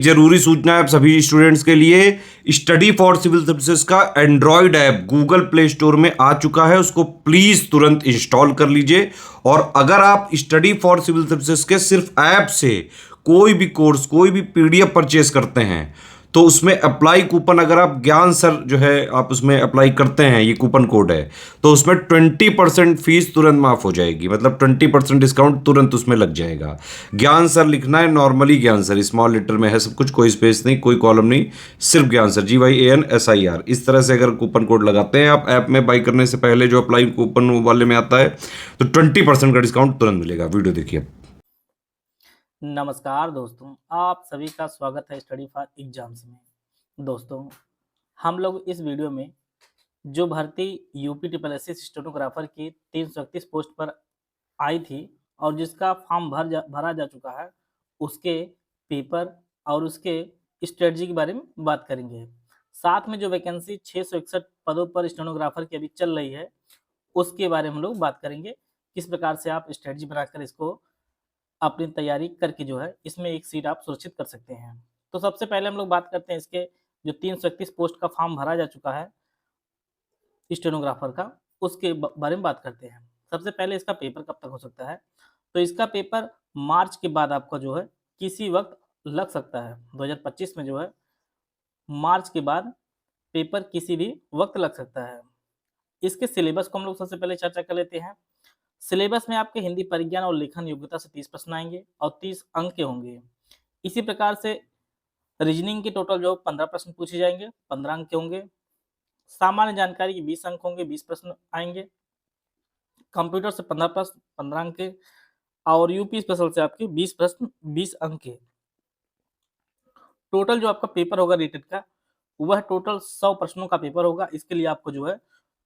जरूरी सूचना है आप सभी स्टूडेंट्स के लिए। स्टडी फॉर सिविल सर्विसेज का Android app Google play store में आ चुका है, उसको प्लीज तुरंत इंस्टॉल कर लीजिए। और अगर आप स्टडी फॉर सिविल सर्विसेज के सिर्फ ऐप से कोई भी कोर्स, कोई भी पीडीएफ परचेस करते हैं तो उसमें अप्लाई कूपन, अगर आप ज्ञान सर जो है आप उसमें अप्लाई करते हैं, ये कूपन कोड है, तो उसमें 20% फीस तुरंत माफ हो जाएगी। मतलब 20% डिस्काउंट तुरंत उसमें लग जाएगा। ज्ञान सर लिखना है, नॉर्मली ज्ञान सर स्मॉल लेटर में है सब कुछ, कोई स्पेस नहीं, कोई कॉलम नहीं, सिर्फ ज्ञान सर, GYANSIR। इस तरह से अगर कूपन कोड लगाते हैं आप ऐप में बाई करने से पहले, जो अप्लाई कूपन वाले में आता है, तो 20% का डिस्काउंट तुरंत मिलेगा। वीडियो देखिए। नमस्कार दोस्तों, आप सभी का स्वागत है स्टडी फॉर एग्जाम्स में। दोस्तों, हम लोग इस वीडियो में जो भर्ती UP triple S C stenographer की 331 पोस्ट पर आई थी और जिसका फॉर्म भरा जा चुका है, उसके पेपर और उसके स्ट्रेटजी के बारे में बात करेंगे। साथ में जो वैकेंसी 661 पदों पर स्टेनोग्राफर की अभी चल रही है, उसके बारे में हम लोग बात करेंगे। किस प्रकार से आप स्ट्रेटजी बनाकर इसको अपनी तैयारी करके जो है इसमें एक सीट आप सुरक्षित कर सकते हैं। तो सबसे पहले हम लोग बात करते हैं इसके जो 331 पोस्ट का फॉर्म भरा जा चुका है स्टेनोग्राफर का, उसके बारे में बात करते हैं। सबसे पहले इसका पेपर कब तक हो सकता है, तो इसका पेपर मार्च के बाद आपका जो है किसी वक्त लग सकता है। 2025 में जो है मार्च के बाद पेपर किसी भी वक्त लग सकता है। इसके सिलेबस को हम लोग सबसे पहले चर्चा कर लेते हैं। सिलेबस में आपके हिंदी परिज्ञान और लेखन योग्यता से 30 प्रश्न आएंगे और 30 अंक के होंगे। इसी प्रकार से रीजनिंग के टोटल जो 15 प्रश्न पूछे जाएंगे, 15 अंक के होंगे। सामान्य जानकारी के 20 अंक होंगे, 20 प्रश्न आएंगे। कंप्यूटर से 15 प्रश्न, 15 अंक के। और यूपी स्पेशल से आपके 20 प्रश्न, 20 अंक के। टोटल जो आपका पेपर होगा रिटेड का, वह टोटल 100 प्रश्नों का पेपर होगा। इसके लिए आपको जो है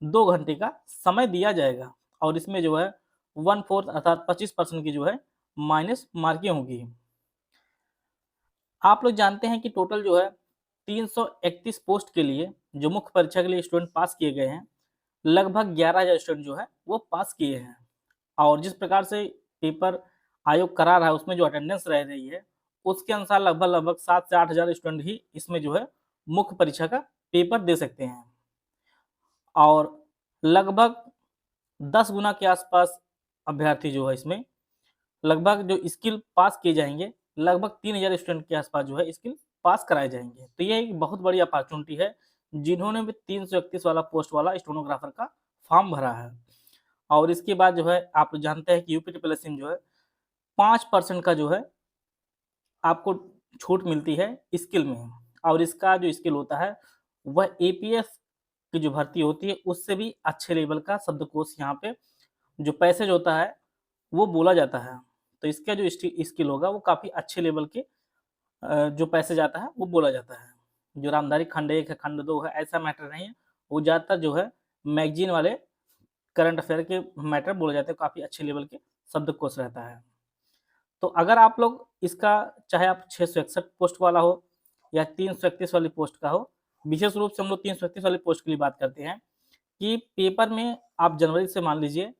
2 घंटे का समय दिया जाएगा और इसमें जो है 1/4 अर्थात 25% की जो है माइनस मार्किंग होगी। आप लोग जानते हैं कि टोटल जो है 331 पोस्ट के लिए जो मुख्य परीक्षा के लिए स्टूडेंट पास किए गए हैं, लगभग 11,000 स्टूडेंट जो है वो पास किए हैं। और जिस प्रकार से पेपर आयोग करा रहा है उसमें जो अटेंडेंस रह रही है, उसके अनुसार लगभग लगभग 7 से 8,000 स्टूडेंट ही इसमें जो है मुख्य परीक्षा का पेपर दे सकते हैं। और लगभग 10 गुना के आसपास अभ्यर्थी जो है इसमें लगभग जो स्किल पास किए जाएंगे, लगभग 3,000 स्टूडेंट के आसपास जो है स्किल पास कराए जाएंगे। तो ये एक बहुत बड़ी अपॉर्चुनिटी है जिन्होंने भी 331 वाला पोस्ट वाला स्टेनोग्राफर का फॉर्म भरा है। और इसके बाद जो है आप लोग जानते हैं कि यूपी ट्रिपल एस में जो है 5% का जो है आपको छूट मिलती है स्किल में। और इसका जो स्किल होता है वह एपीएस की जो भर्ती होती है उससे भी अच्छे लेवल का शब्दकोश यहाँ पे जो पैसेज होता है वो बोला जाता है। तो इसका जो स्किल होगा वो काफ़ी अच्छे लेवल के जो पैसेज आता है वो बोला जाता है। जो रामधारी खंड 1 है, खंड 2 है, ऐसा मैटर नहीं है। वो ज़्यादातर जो है मैगज़ीन वाले करंट अफेयर के मैटर बोले जाते हैं, काफ़ी अच्छे लेवल के शब्दकोश रहता है। तो अगर आप लोग इसका चाहे आप 661 पोस्ट वाला हो या 331 वाली पोस्ट का हो, विशेष रूप से हम लोग 331 वाली पोस्ट के लिए बात करते हैं कि पेपर में आप जनवरी से मान लीजिए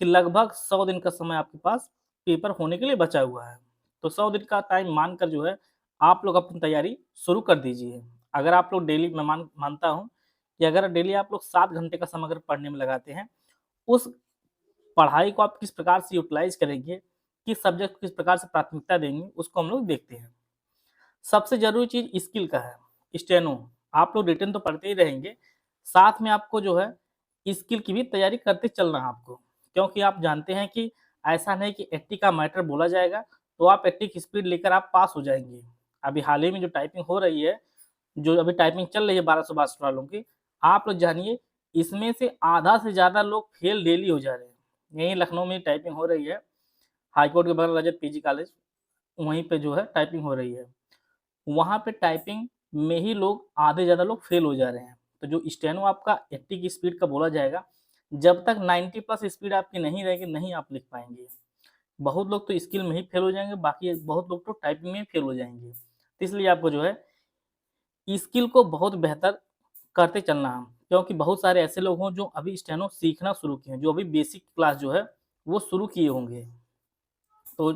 कि लगभग 100 दिन का समय आपके पास पेपर होने के लिए बचा हुआ है। तो 100 दिन का टाइम मानकर जो है आप लोग अपनी तैयारी शुरू कर दीजिए। अगर आप लोग डेली मैं मानता हूँ कि अगर डेली आप लोग 7 घंटे का समय अगर पढ़ने में लगाते हैं, उस पढ़ाई को आप किस प्रकार से यूटिलाइज़ करेंगे, किस सब्जेक्ट को किस प्रकार से प्राथमिकता देंगे, उसको हम लोग देखते हैं। सबसे ज़रूरी चीज़ स्किल का है, स्टेनो। आप लोग रिटन तो पढ़ते ही रहेंगे, साथ में आपको जो है स्किल की भी तैयारी करते चलना है आपको। क्योंकि आप जानते हैं कि ऐसा नहीं कि 80 का मैटर बोला जाएगा, तो आप 80 की स्पीड लेकर आप पास हो जाएँगे। अभी हाल ही में जो टाइपिंग हो रही है, जो अभी टाइपिंग चल रही है 1262 वालों की, आप लोग जानिए इसमें से आधा से ज़्यादा लोग फेल डेली हो जा रहे हैं। यहीं लखनऊ में टाइपिंग हो रही है, हाई कोर्ट के बगल रजत पीजी कॉलेज, वहीं पे जो है टाइपिंग हो रही है। वहाँ पे टाइपिंग में ही लोग आधे ज़्यादा लोग फेल हो जा रहे हैं। तो जो स्टेनो आपका 80 की स्पीड का बोला जाएगा, जब तक 90 प्लस स्पीड आपकी नहीं रहेगी, नहीं आप लिख पाएँगे। बहुत लोग तो स्किल में ही फेल हो जाएँगे, बाकी बहुत लोग तो टाइपिंग में ही फेल हो जाएँगे। तो इसलिए आपको जो है स्किल को बहुत बेहतर करते चलना है, क्योंकि बहुत सारे ऐसे लोग हों जो अभी स्टेनो सीखना शुरू किए हैं, जो अभी बेसिक क्लास जो है वो शुरू किए होंगे। तो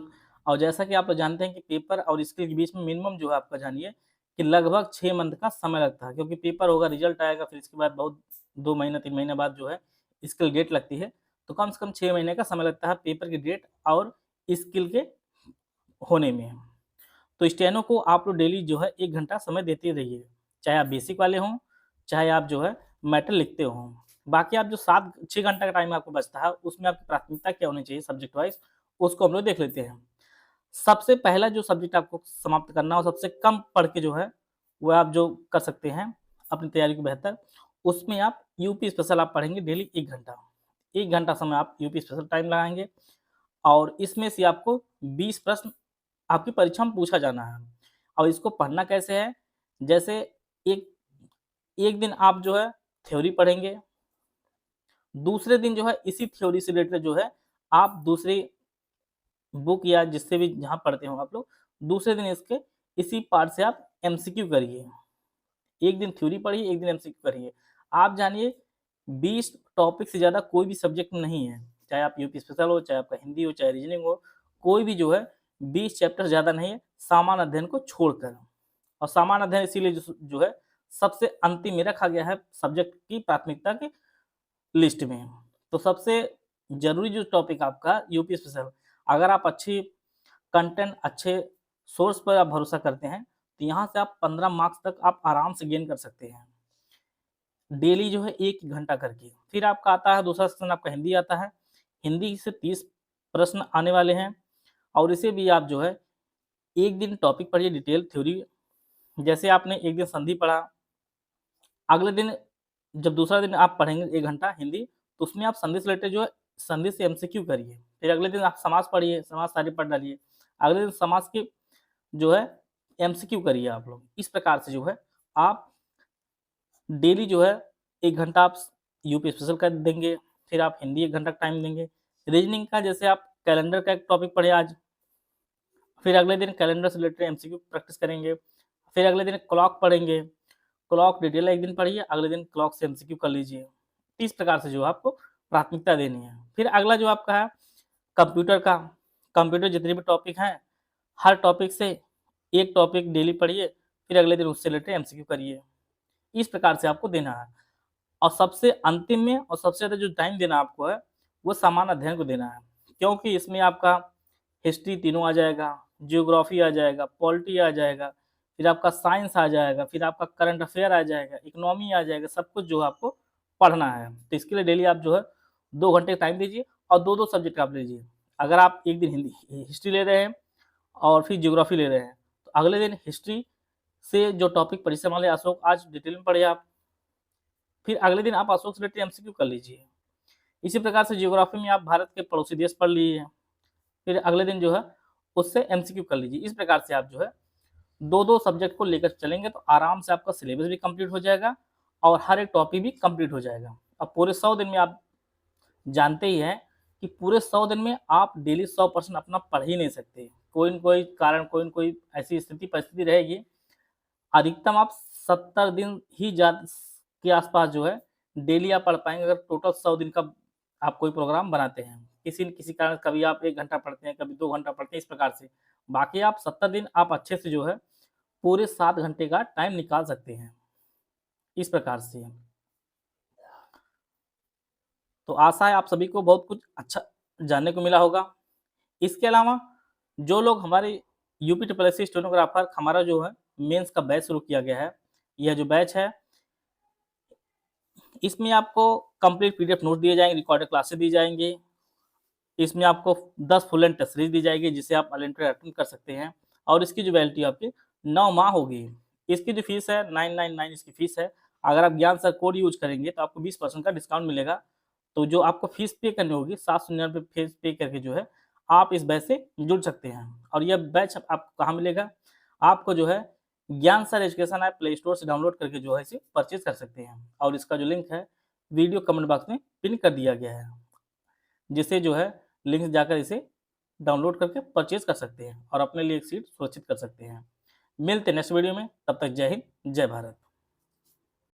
और जैसा कि आप लोग जानते हैं कि पेपर और स्किल के बीच में मिनिमम जो है आपका जानिए कि लगभग 6 मंथ का समय लगता है, क्योंकि पेपर होगा, रिजल्ट आएगा, फिर इसके बाद बहुत 2 महीने 3 महीने बाद जो है स्किल डेट लगती है। तो कम से कम 6 महीने का समय लगता है पेपर की डेट और स्किल के होने में। तो स्टेनो को आप लोग डेली जो है 1 घंटा समय देते रहिए, चाहे आप बेसिक वाले हों, चाहे आप जो है मैटर लिखते हों। बाकी आप जो 7-6 घंटा का टाइम आपको बचता है, उसमें आपकी प्राथमिकता क्या होनी चाहिए सब्जेक्ट वाइज़, उसको हम लोग देख लेते हैं। सबसे पहला जो सब्जेक्ट आपको समाप्त करना हो, सबसे कम पढ़ के जो है, वो आप जो कर सकते हैं अपनी तैयारी को बेहतर, उसमें आप यूपी स्पेशल आप पढ़ेंगे डेली 1 घंटा। 1 घंटा समय आप यूपी स्पेशल टाइम लगाएँगे और इसमें से आपको 20 प्रश्न आपकी परीक्षा में पूछा जाना है। और इसको पढ़ना कैसे है? जैसे एक एक दिन आप जो है थ्योरी पढ़ेंगे, दूसरे दिन जो है इसी थ्योरी से रिलेटेड जो है आप दूसरी बुक या जिससे भी जहाँ पढ़ते हो आप लोग, दूसरे दिन इसके इसी पार्ट से आप एमसीक्यू करिए। एक दिन थ्योरी पढ़िए, एक दिन एमसीक्यू करिए। आप जानिए 20 टॉपिक से ज़्यादा कोई भी सब्जेक्ट नहीं है, चाहे आप यूपी स्पेशल हो, चाहे आपका हिंदी हो, चाहे रीजनिंग हो, कोई भी जो है 20 चैप्टर से ज़्यादा नहीं है, सामान्य अध्ययन को छोड़कर। और सामान्य अध्ययन इसीलिए जो है सबसे अंतिम में रखा गया है सब्जेक्ट की प्राथमिकता की लिस्ट में। तो सबसे ज़रूरी जो टॉपिक आपका यूपी स्पेशल, अगर आप अच्छी कंटेंट, अच्छे सोर्स पर आप भरोसा करते हैं, तो यहाँ से आप 15 मार्क्स तक आप आराम से गेन कर सकते हैं। डेली जो है 1 घंटा करके। फिर आपका आता है दूसरा सेक्शन, आपका हिंदी आता है। हिंदी से 30 प्रश्न आने वाले हैं और इसे भी आप जो है 1 दिन टॉपिक पढ़िए डिटेल थ्योरी। जैसे आपने एक दिन संधि पढ़ा, अगले दिन जब दूसरा दिन आप पढ़ेंगे 1 घंटा हिंदी, तो उसमें आप संधि से रिलेटेड जो है संधि से एमसीक्यू करिए। फिर अगले दिन आप समास पढ़िए, समास सारे पढ़ डालिए। अगले दिन समास की जो है एमसीक्यू करिए आप लोग। इस प्रकार से जो है आप डेली जो है 1 घंटा आप यूपी स्पेशल का देंगे, फिर आप हिंदी 1 घंटा टाइम देंगे। रीजनिंग का जैसे आप कैलेंडर का एक टॉपिक पढ़े आज, फिर अगले दिन कैलेंडर से रिलेटेड एमसीक्यू प्रैक्टिस करेंगे। फिर अगले दिन क्लॉक पढ़ेंगे, क्लॉक डिटेल एक दिन पढ़िए, अगले दिन क्लॉक से एमसीक्यू कर लीजिए। इस प्रकार से जो है आपको प्राथमिकता देनी है। फिर अगला जो आपका है कंप्यूटर का, कंप्यूटर जितने भी टॉपिक हैं, हर टॉपिक से एक टॉपिक डेली पढ़िए, फिर अगले दिन उससे रिलेटेड एमसीक्यू करिए। इस प्रकार से आपको देना है। और सबसे अंतिम में और सबसे ज़्यादा जो टाइम देना आपको है, वो सामान्य अध्ययन को देना है। क्योंकि इसमें आपका हिस्ट्री तीनों आ जाएगा, ज्योग्राफी आ जाएगा, पॉलिटी आ जाएगा, फिर आपका साइंस आ जाएगा, फिर आपका करंट अफेयर आ जाएगा, इकोनॉमी आ जाएगा, सब कुछ जो है आपको पढ़ना है। तो इसके लिए डेली आप जो है 2 घंटे टाइम दीजिए और 2-2 सब्जेक्ट आप लीजिए। अगर आप एक दिन हिस्ट्री ले रहे हैं और फिर ज्योग्राफी ले रहे हैं, तो अगले दिन हिस्ट्री से जो टॉपिक परिचय वाले अशोक आज डिटेल में पढ़िए आप। फिर अगले दिन आप अशोक से रिलेटेड एमसीक्यू कर लीजिए। इसी प्रकार से ज्योग्राफी में आप भारत के पड़ोसी देश पढ़ लीजिए, फिर अगले दिन जो है उससे एमसीक्यू कर लीजिए। इस प्रकार से आप जो है 2-2 सब्जेक्ट को लेकर चलेंगे तो आराम से आपका सिलेबस भी कंप्लीट हो जाएगा और हर एक टॉपिक भी कंप्लीट हो जाएगा। अब पूरे 100 दिन में आप जानते ही हैं कि पूरे 100 दिन में आप डेली 100% अपना पढ़ ही नहीं सकते। कोई न कोई कारण, कोई न कोई ऐसी स्थिति परिस्थिति रहेगी, अधिकतम आप 70 दिन ही जा के आसपास जो है डेली आप पढ़ पाएँगे, अगर टोटल 100 दिन का आप कोई प्रोग्राम बनाते हैं। किसी न किसी कारण कभी आप 1 घंटा पढ़ते हैं, कभी 2 घंटा पढ़ते हैं, इस प्रकार से। बाकी आप 70 दिन आप अच्छे से जो है पूरे 7 घंटे का टाइम निकाल सकते हैं, इस प्रकार से। तो आशा है आप सभी को बहुत कुछ अच्छा जानने को मिला होगा। इसके अलावा जो लोग हमारे यूपी ट्रिपल एससी स्टेनोग्राफर, हमारा जो है मेंस का बैच शुरू किया गया है, यह जो बैच है इसमें आपको कंप्लीट पीडीएफ नोट दिए जाएंगे, रिकॉर्डेड क्लासेस दी जाएंगी। इसमें आपको 10 फुल एंड टेस्ट सीरीज दी जाएगी जिसे आप वॉलंटियर अटेंड कर सकते हैं और इसकी जो वैलिडिटी आपकी 9 माह होगी। इसकी जो फीस है 999 इसकी फीस है। अगर आप ज्ञान सर कोड यूज करेंगे तो आपको 20% का डिस्काउंट मिलेगा। तो जो आपको फीस पे करनी होगी 799 फीस पे करके जो है आप इस बैच से जुड़ सकते हैं। और यह बैच आपको कहाँ मिलेगा? आपको जो है ज्ञान sir education app play store से डाउनलोड करके जो है इसे परचेज कर सकते हैं और इसका जो लिंक है वीडियो कमेंट बॉक्स में पिन कर दिया गया है, जिसे जो है लिंक जाकर इसे डाउनलोड करके परचेज कर सकते हैं और अपने लिए एक सीट सुरक्षित कर सकते हैं। मिलते हैं नेक्स्ट वीडियो में, तब तक जय हिंद, जय भारत।